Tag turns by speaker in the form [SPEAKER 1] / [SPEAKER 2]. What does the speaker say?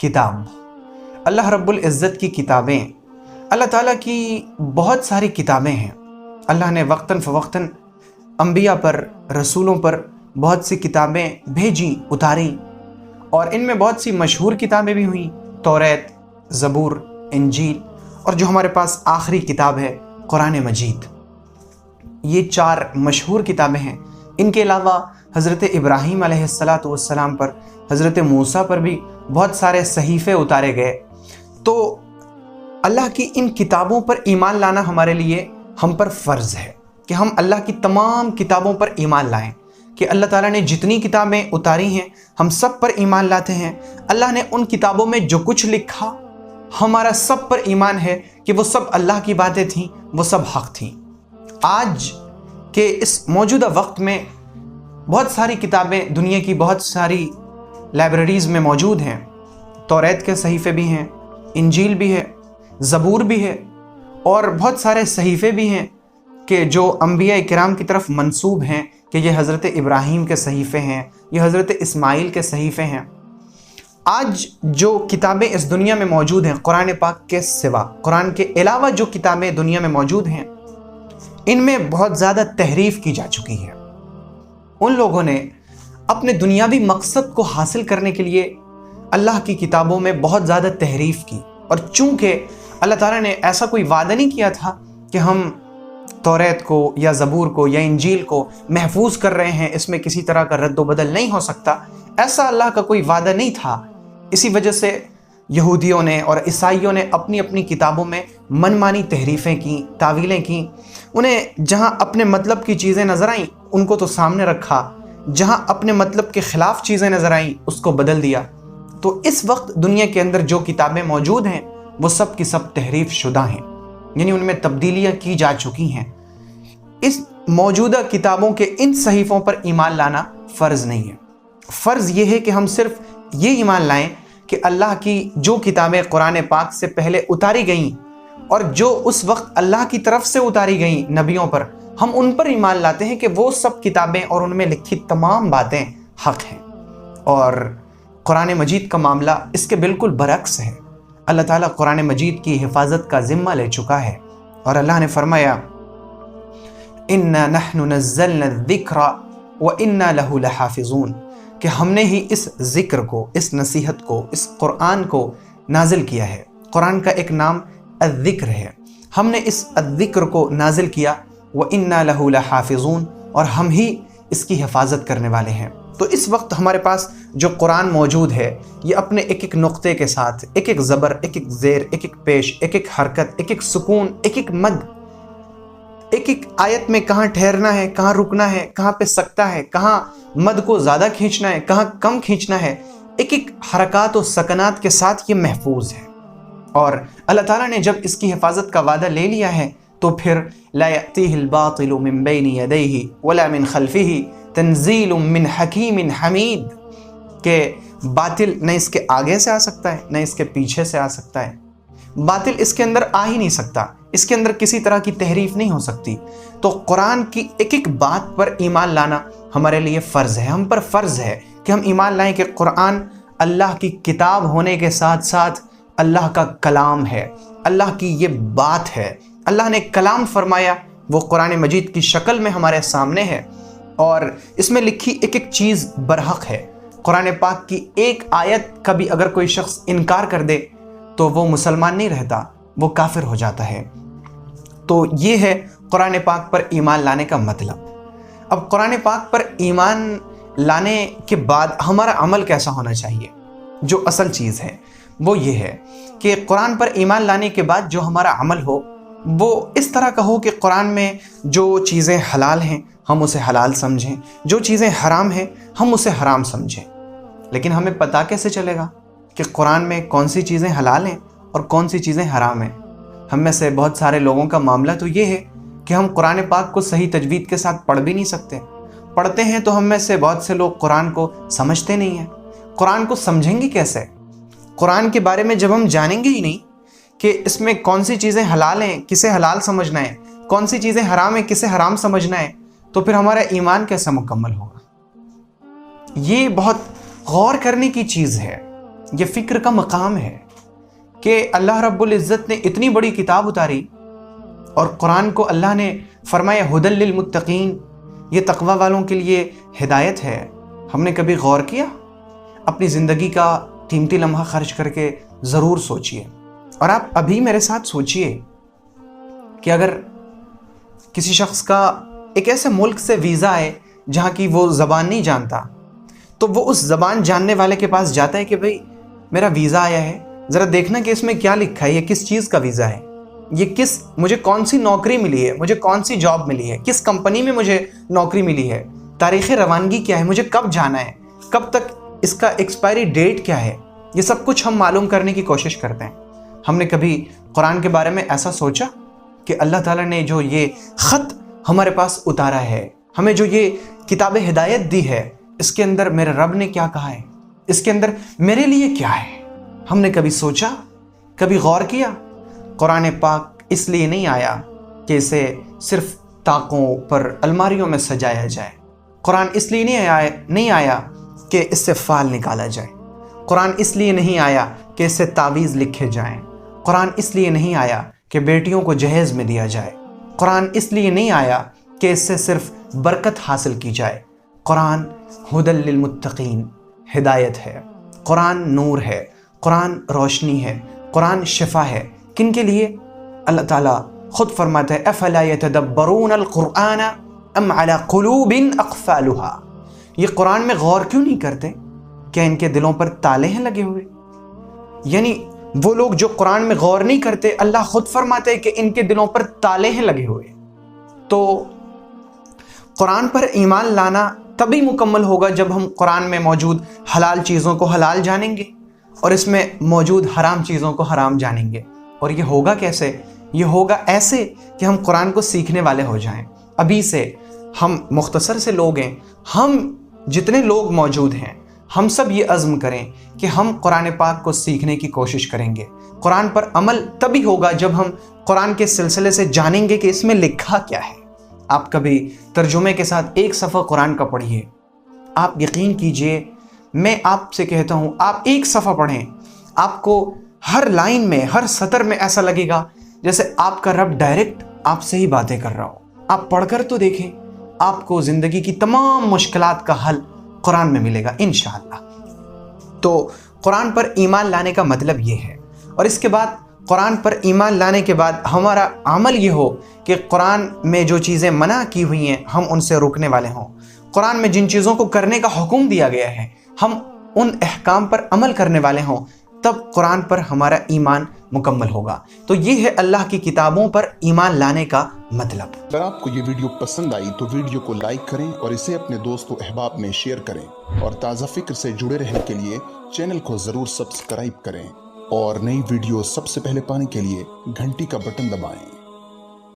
[SPEAKER 1] किताब, अल्लाह रब्बुल इज़्ज़त की किताबें, अल्लाह ताला की बहुत सारी किताबें हैं। अल्लाह ने वक्तन फ़वक्तन अंबिया पर, रसूलों पर बहुत सी किताबें भेजी, उतारी, और इनमें बहुत सी मशहूर किताबें भी हुई, तौरात, ज़बूर, इंजील, और जो हमारे पास आखिरी किताब है कुरान मजीद। ये 4 मशहूर किताबें हैं। इनके अलावा हज़रत इब्राहीम अलैहिस्सलातु वस्सलाम पर, हज़रत मूसा पर भी बहुत सारे सहीफ़े उतारे गए। तो अल्लाह की इन किताबों पर ईमान लाना हमारे लिए, हम पर फ़र्ज़ है कि हम अल्लाह की तमाम किताबों पर ईमान लाएं, कि अल्लाह ताला ने जितनी किताबें उतारी हैं हम सब पर ईमान लाते हैं। अल्लाह ने उन किताबों में जो कुछ लिखा, हमारा सब पर ईमान है कि वो सब अल्लाह की बातें थीं, वो सब हक़ थीं। आज के इस मौजूदा वक्त में बहुत सारी किताबें दुनिया की बहुत सारी लाइब्रेरीज़ में मौजूद हैं। तौरात के सहीफ़े भी हैं, इंजील भी है, ज़बूर भी है, और बहुत सारे सहीफ़े भी हैं कि जो अंबिया किराम की तरफ मंसूब हैं कि ये हज़रत इब्राहीम के सहीफ़े हैं, ये हज़रत इस्माइल के सहीफ़े हैं। आज जो किताबें इस दुनिया में मौजूद हैं, कुरान पाक के सिवा, कुरान के अलावा जो किताबें दुनिया में मौजूद हैं, इनमें बहुत ज़्यादा तहरीफ़ की जा चुकी है। उन लोगों ने अपने दुनियावी मकसद को हासिल करने के लिए अल्लाह की किताबों में बहुत ज़्यादा तहरीफ़ की, और चूँकि अल्लाह ताला ने ऐसा कोई वादा नहीं किया था कि हम तौरात को या ज़बूर को या इंजील को महफूज कर रहे हैं, इसमें किसी तरह का रद्द बदल नहीं हो सकता, ऐसा अल्लाह का कोई वादा नहीं था। इसी वजह से यहूदियों ने और ईसाइयों ने अपनी अपनी किताबों में मनमानी तहरीफ़ें की, तावीलें की। उन्हें जहाँ अपने मतलब की चीज़ें नज़र आईं उनको तो सामने रखा, जहाँ अपने मतलब के ख़िलाफ़ चीज़ें नज़र आईं उसको बदल दिया। तो इस वक्त दुनिया के अंदर जो किताबें मौजूद हैं वो सब की सब तहरीफ़ शुदा हैं, यानी उनमें तब्दीलियाँ की जा चुकी हैं। इस मौजूदा किताबों के इन सहीफ़ों पर ईमान लाना फ़र्ज़ नहीं है। फ़र्ज़ ये है कि हम सिर्फ़ ये ईमान लाएं कि अल्लाह की जो किताबें कुरान पाक से पहले उतारी गईं और जो उस वक्त अल्लाह की तरफ से उतारी गईं नबियों पर, हम उन पर ईमान लाते हैं कि वो सब किताबें और उनमें लिखी तमाम बातें हक़ हैं। और कुरान मजीद का मामला इसके बिल्कुल बरक्स है। अल्लाह ताला कुरान मजीद की हिफाजत का ज़िम्मा ले चुका है, और अल्लाह ने फरमाया, इन्ना नहनु नज़्ज़लना ज़िक्रा व इन्ना लहु लहाफ़िज़ून, कि हमने ही इस ज़िक्र को, इस नसीहत को, इस कुरान को नाजिल किया है। कुरान का एक नाम अज़्ज़िक्र है। हमने इस अज़्ज़िक्र को नाजिल किया, व इन्ना लहु लहाफ़िज़ून, और हम ही इसकी हिफाजत करने वाले हैं। तो इस वक्त हमारे पास जो कुरान मौजूद है, ये अपने एक एक नुक्ते के साथ, एक एक ज़बर, एक एक ज़ेर, एक एक पेश, एक एक हरकत, एक एक सुकून, एक एक मद, एक एक आयत में कहाँ ठहरना है, कहाँ रुकना है, कहाँ पे सकता है, कहाँ मद को ज़्यादा खींचना है, कहाँ कम खींचना है, एक एक हरकत और सकनात के साथ ये महफूज है। और अल्लाह ताला ने जब इसकी हिफाजत का वादा ले लिया है तो फिर ला यअतीहिल बातिलु मिन बैनि यदैहि वला मिन खल्फिही तंज़ीलुम मिन हकीमिन हमीद, के बातिल न इसके आगे से आ सकता है न इसके पीछे से आ सकता है। बातिल इसके अंदर आ ही नहीं सकता, इसके अंदर किसी तरह की तहरीफ नहीं हो सकती। तो कुरान की एक एक बात पर ईमान लाना हमारे लिए फ़र्ज़ है। हम पर फ़र्ज़ है कि हम ईमान लाएं कि कुरान अल्लाह की किताब होने के साथ साथ अल्लाह का कलाम है, अल्लाह की ये बात है। अल्लाह ने कलाम फरमाया, वो कुरान मजीद की शक्ल में हमारे सामने है, और इसमें लिखी एक एक चीज़ बरहक है। कुरान पाक की एक आयत का भी अगर कोई शख्स इनकार कर दे तो वो मुसलमान नहीं रहता, वो काफिर हो जाता है। तो ये है कुरान पाक पर ईमान लाने का मतलब। अब कुरान पाक पर ईमान लाने के बाद हमारा अमल कैसा होना चाहिए, जो असल चीज़ है वो ये है कि कुरान पर ईमान लाने के बाद जो हमारा अमल हो वो इस तरह का हो कि कुरान में जो चीज़ें हलाल हैं हम उसे हलाल समझें, जो चीज़ें हराम हैं हम उसे हराम समझें। लेकिन हमें पता कैसे चलेगा कि कुरान में कौन सी चीज़ें हलाल हैं और कौन सी चीज़ें हराम हैं? हम में से बहुत सारे लोगों का मामला तो ये है कि हम कुरान पाक को सही तजवीद के साथ पढ़ भी नहीं सकते। पढ़ते हैं तो हम में से बहुत से लोग कुरान को समझते नहीं हैं। कुरान को समझेंगे कैसे? कुरान के बारे में जब हम जानेंगे ही नहीं कि इसमें कौन सी चीज़ें हलाल हैं, किसे हलाल समझना है, कौन सी चीज़ें हराम हैं, किसे हराम समझना है, तो फिर हमारा ईमान कैसे मुकम्मल होगा? ये बहुत गौर करने की चीज़ है। یہ فکر کا مقام ہے کہ اللہ رب العزت نے اتنی بڑی کتاب اتاری اور قرآن کو اللہ نے فرمایا ھدی للمتقین، یہ تقوی والوں کے لیے ہدایت ہے۔ ہم نے کبھی غور کیا؟ اپنی زندگی کا قیمتی لمحہ خرچ کر کے ضرور سوچئے۔ اور آپ ابھی میرے ساتھ سوچئے کہ اگر کسی شخص کا ایک ایسے ملک سے ویزا ہے جہاں کی وہ زبان نہیں جانتا، تو وہ اس زبان جاننے والے کے پاس جاتا ہے کہ بھئی میرا ویزا آیا ہے، ذرا دیکھنا کہ اس میں کیا لکھا ہے، یہ کس چیز کا ویزا ہے، یہ مجھے کون سی نوکری ملی ہے، مجھے کون سی جاب ملی ہے، کس کمپنی میں مجھے نوکری ملی ہے، تاریخ روانگی کیا ہے، مجھے کب جانا ہے، کب تک اس کا ایکسپائری ڈیٹ کیا ہے، یہ سب کچھ ہم معلوم کرنے کی کوشش کرتے ہیں۔ ہم نے کبھی قرآن کے بارے میں ایسا سوچا کہ اللہ تعالیٰ نے جو یہ خط ہمارے پاس اتارا ہے، ہمیں جو یہ کتاب ہدایت دی ہے، اس کے اندر میرے رب نے کیا کہا ہے، اس کے اندر میرے لیے کیا ہے؟ ہم نے کبھی سوچا، کبھی غور کیا؟ قرآن پاک اس لیے نہیں آیا کہ اسے صرف طاقوں پر الماریوں میں سجایا جائے، قرآن اس لیے نہیں آیا کہ اس سے فال نکالا جائے، قرآن اس لیے نہیں آیا کہ اس سے تعویذ لکھے جائیں، قرآن اس لیے نہیں آیا کہ بیٹیوں کو جہیز میں دیا جائے، قرآن اس لیے نہیں آیا کہ اس سے صرف برکت حاصل کی جائے۔ قرآن ھدی للمتقین، ہدایت ہے، قرآن نور ہے، قرآن روشنی ہے، قرآن شفا ہے۔ کن کے لیے؟ اللہ تعالیٰ خود فرماتا ہے افلا یتدبرون القرآن ام علی قلوب اقفالها، یہ قرآن میں غور کیوں نہیں کرتے؟ کیا ان کے دلوں پر تالے ہیں لگے ہوئے؟ یعنی وہ لوگ جو قرآن میں غور نہیں کرتے، اللہ خود فرماتے ہیں کہ ان کے دلوں پر تالے ہیں لگے ہوئے۔ تو قرآن پر ایمان لانا تبھی مکمل ہوگا جب ہم قرآن میں موجود حلال چیزوں کو حلال جانیں گے اور اس میں موجود حرام چیزوں کو حرام جانیں گے۔ اور یہ ہوگا کیسے؟ یہ ہوگا ایسے کہ ہم قرآن کو سیکھنے والے ہو جائیں۔ ابھی سے ہم مختصر سے لوگ ہیں، ہم جتنے لوگ موجود ہیں، ہم سب یہ عزم کریں کہ ہم قرآن پاک کو سیکھنے کی کوشش کریں گے۔ قرآن پر عمل تبھی ہوگا جب ہم قرآن کے سلسلے سے جانیں گے کہ اس میں لکھا کیا ہے۔ آپ کبھی ترجمے کے ساتھ ایک صفحہ قرآن کا پڑھیے، آپ یقین کیجئے، میں آپ سے کہتا ہوں، آپ ایک صفحہ پڑھیں، آپ کو ہر لائن میں، ہر سطر میں ایسا لگے گا جیسے آپ کا رب ڈائریکٹ آپ سے ہی باتیں کر رہا ہو۔ آپ پڑھ کر تو دیکھیں، آپ کو زندگی کی تمام مشکلات کا حل قرآن میں ملے گا انشاءاللہ۔ تو قرآن پر ایمان لانے کا مطلب یہ ہے، اور اس کے بعد قرآن پر ایمان لانے کے بعد ہمارا عمل یہ ہو کہ قرآن میں جو چیزیں منع کی ہوئی ہیں ہم ان سے رکنے والے ہوں، قرآن میں جن چیزوں کو کرنے کا حکم دیا گیا ہے ہم ان احکام پر عمل کرنے والے ہوں، تب قرآن پر ہمارا ایمان مکمل ہوگا۔ تو یہ ہے اللہ کی کتابوں پر ایمان لانے کا مطلب۔
[SPEAKER 2] اگر آپ کو یہ ویڈیو پسند آئی تو ویڈیو کو لائک کریں اور اسے اپنے دوست و احباب میں شیئر کریں، اور تازہ فکر سے جڑے رہنے کے لیے چینل کو ضرور سبسکرائب کریں، اور نئی ویڈیو سب سے پہلے پانے کے لیے گھنٹی کا بٹن دبائیں۔